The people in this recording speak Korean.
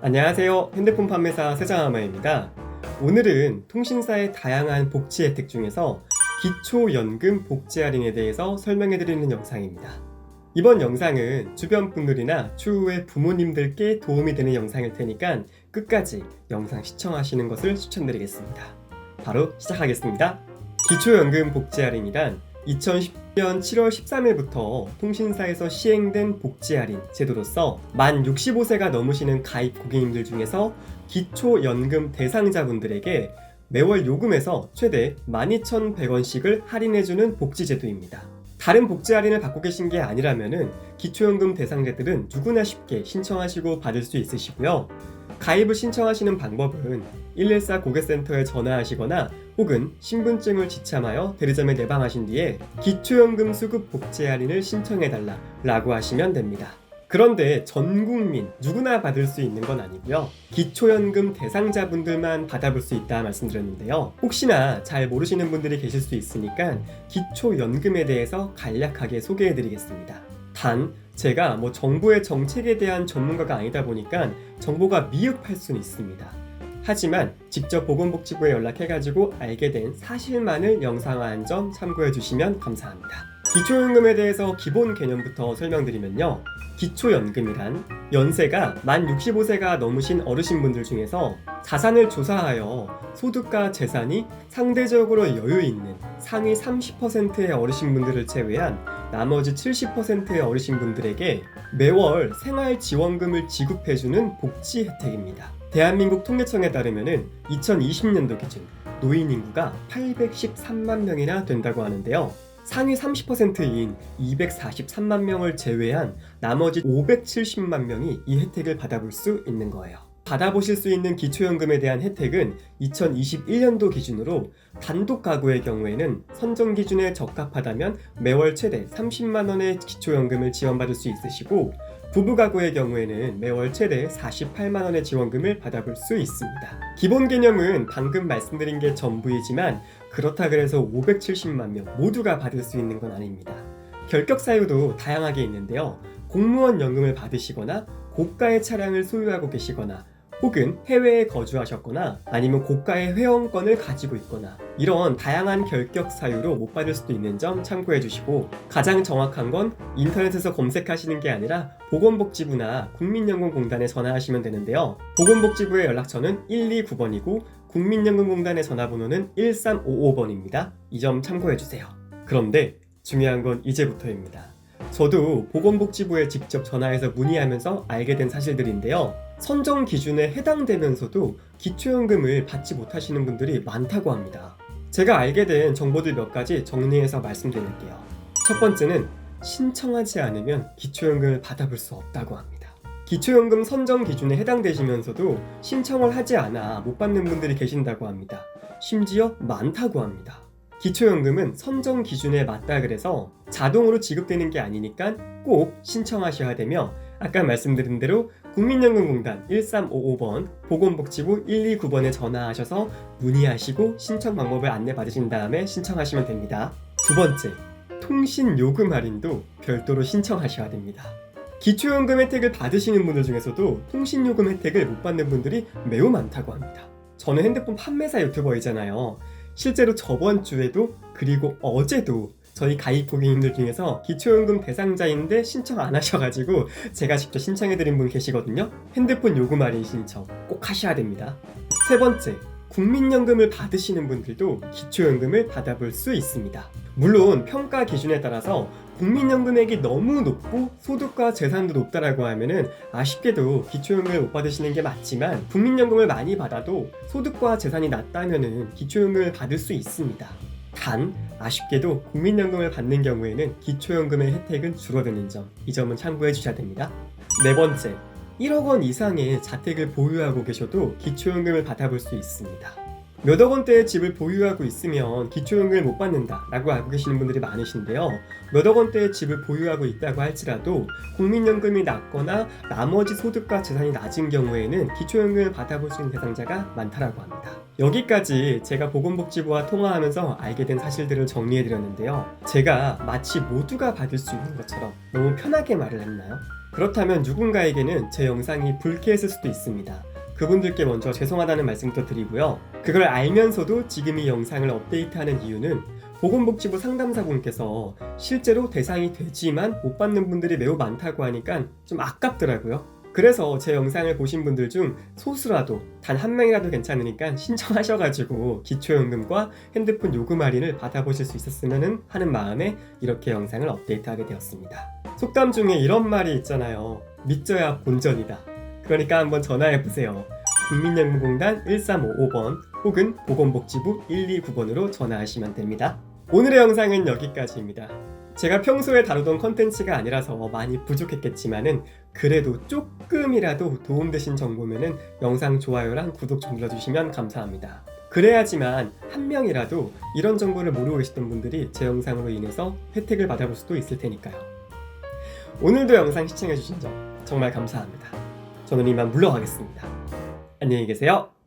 안녕하세요. 핸드폰 판매사 세장아마입니다. 오늘은 통신사의 다양한 복지 혜택 중에서 기초연금 복지 할인에 대해서 설명해드리는 영상입니다. 이번 영상은 주변 분들이나 추후에 부모님들께 도움이 되는 영상일 테니까 끝까지 영상 시청하시는 것을 추천드리겠습니다. 바로 시작하겠습니다. 기초연금 복지 할인이란 2010년 7월 13일부터 통신사에서 시행된 복지 할인 제도로서 만 65세가 넘으시는 가입 고객님들 중에서 기초연금 대상자분들에게 매월 요금에서 최대 12,100원씩을 할인해주는 복지 제도입니다. 다른 복지 할인을 받고 계신 게 아니라면은 기초연금 대상자들은 누구나 쉽게 신청하시고 받을 수 있으시고요. 가입을 신청하시는 방법은 114 고객센터에 전화하시거나 혹은 신분증을 지참하여 대리점에 내방하신 뒤에 기초연금 수급 복지 할인을 신청해달라 라고 하시면 됩니다. 그런데 전 국민 누구나 받을 수 있는 건 아니고요. 기초연금 대상자분들만 받아볼 수 있다 말씀드렸는데요. 혹시나 잘 모르시는 분들이 계실 수 있으니까 기초연금에 대해서 간략하게 소개해드리겠습니다. 단 제가 정부의 정책에 대한 전문가가 아니다 보니까 정보가 미흡할 수는 있습니다. 하지만 직접 보건복지부에 연락해가지고 알게 된 사실만을 영상화한 점 참고해주시면 감사합니다. 기초연금에 대해서 기본 개념부터 설명드리면요. 기초연금이란 연세가 만 65세가 넘으신 어르신분들 중에서 자산을 조사하여 소득과 재산이 상대적으로 여유있는 상위 30%의 어르신분들을 제외한 나머지 70%의 어르신분들에게 매월 생활지원금을 지급해주는 복지 혜택입니다. 대한민국 통계청에 따르면 2020년도 기준 노인 인구가 813만 명이나 된다고 하는데요. 상위 30%인 243만 명을 제외한 나머지 570만 명이 이 혜택을 받아볼 수 있는 거예요. 받아보실 수 있는 기초연금에 대한 혜택은 2021년도 기준으로 단독 가구의 경우에는 선정 기준에 적합하다면 매월 최대 30만 원의 기초연금을 지원받을 수 있으시고 부부 가구의 경우에는 매월 최대 48만 원의 지원금을 받아볼 수 있습니다. 기본 개념은 방금 말씀드린 게 전부이지만 그렇다 그래서 570만 명 모두가 받을 수 있는 건 아닙니다. 결격 사유도 다양하게 있는데요. 공무원 연금을 받으시거나 고가의 차량을 소유하고 계시거나 혹은 해외에 거주하셨거나 아니면 고가의 회원권을 가지고 있거나 이런 다양한 결격 사유로 못 받을 수도 있는 점 참고해 주시고 가장 정확한 건 인터넷에서 검색하시는 게 아니라 보건복지부나 국민연금공단에 전화하시면 되는데요. 보건복지부의 연락처는 129번이고 국민연금공단의 전화번호는 1355번입니다. 이 점 참고해 주세요. 그런데 중요한 건 이제부터입니다. 저도 보건복지부에 직접 전화해서 문의하면서 알게 된 사실들인데요. 선정 기준에 해당되면서도 기초연금을 받지 못하시는 분들이 많다고 합니다. 제가 알게 된 정보들 몇 가지 정리해서 말씀드릴게요. 첫 번째는 신청하지 않으면 기초연금을 받아볼 수 없다고 합니다. 기초연금 선정 기준에 해당되시면서도 신청을 하지 않아 못 받는 분들이 계신다고 합니다. 심지어 많다고 합니다. 기초연금은 선정 기준에 맞다 그래서 자동으로 지급되는 게 아니니까 꼭 신청하셔야 되며 아까 말씀드린 대로 국민연금공단 1355번, 보건복지부 129번에 전화하셔서 문의하시고 신청 방법을 안내받으신 다음에 신청하시면 됩니다. 두 번째, 통신요금 할인도 별도로 신청하셔야 됩니다. 기초연금 혜택을 받으시는 분들 중에서도 통신요금 혜택을 못 받는 분들이 매우 많다고 합니다. 저는 핸드폰 판매사 유튜버이잖아요. 실제로 저번 주에도 그리고 어제도 저희 가입 고객님들 중에서 기초연금 대상자인데 신청 안 하셔가지고 제가 직접 신청해드린 분 계시거든요. 핸드폰 요금 할인 신청 꼭 하셔야 됩니다. 세 번째, 국민연금을 받으시는 분들도 기초연금을 받아볼 수 있습니다. 물론 평가 기준에 따라서 국민연금액이 너무 높고 소득과 재산도 높다라고 하면은 아쉽게도 기초연금을 못 받으시는 게 맞지만 국민연금을 많이 받아도 소득과 재산이 낮다면은 기초연금을 받을 수 있습니다. 단 아쉽게도 국민연금을 받는 경우에는 기초연금의 혜택은 줄어드는 점, 이 점은 참고해 주셔야 됩니다. 네 번째, 1억 원 이상의 자택을 보유하고 계셔도 기초연금을 받아볼 수 있습니다. 몇억 원대의 집을 보유하고 있으면 기초연금을 못 받는다 라고 알고 계시는 분들이 많으신데요. 몇억 원대의 집을 보유하고 있다고 할지라도 국민연금이 낮거나 나머지 소득과 재산이 낮은 경우에는 기초연금을 받아볼 수 있는 대상자가 많다라고 합니다. 여기까지 제가 보건복지부와 통화하면서 알게 된 사실들을 정리해드렸는데요. 제가 마치 모두가 받을 수 있는 것처럼 너무 편하게 말을 했나요? 그렇다면 누군가에게는 제 영상이 불쾌했을 수도 있습니다. 그분들께 먼저 죄송하다는 말씀부터 드리고요. 그걸 알면서도 지금 이 영상을 업데이트하는 이유는 보건복지부 상담사분께서 실제로 대상이 되지만 못 받는 분들이 매우 많다고 하니까 좀 아깝더라고요. 그래서 제 영상을 보신 분들 중 소수라도 단 한 명이라도 괜찮으니까 신청하셔가지고 기초연금과 핸드폰 요금 할인을 받아보실 수 있었으면 하는 마음에 이렇게 영상을 업데이트하게 되었습니다. 속담 중에 이런 말이 있잖아요. 믿져야 본전이다. 그러니까 한번 전화해보세요. 국민연금공단 1355번 혹은 보건복지부 129번으로 전화하시면 됩니다. 오늘의 영상은 여기까지입니다. 제가 평소에 다루던 컨텐츠가 아니라서 많이 부족했겠지만은 그래도 조금이라도 도움되신 정보면은 영상 좋아요랑 구독 좀 눌러주시면 감사합니다. 그래야지만 한 명이라도 이런 정보를 모르고 계시던 분들이 제 영상으로 인해서 혜택을 받아볼 수도 있을 테니까요. 오늘도 영상 시청해주신 점 정말 감사합니다. 저는 이만 물러가겠습니다. 안녕히 계세요.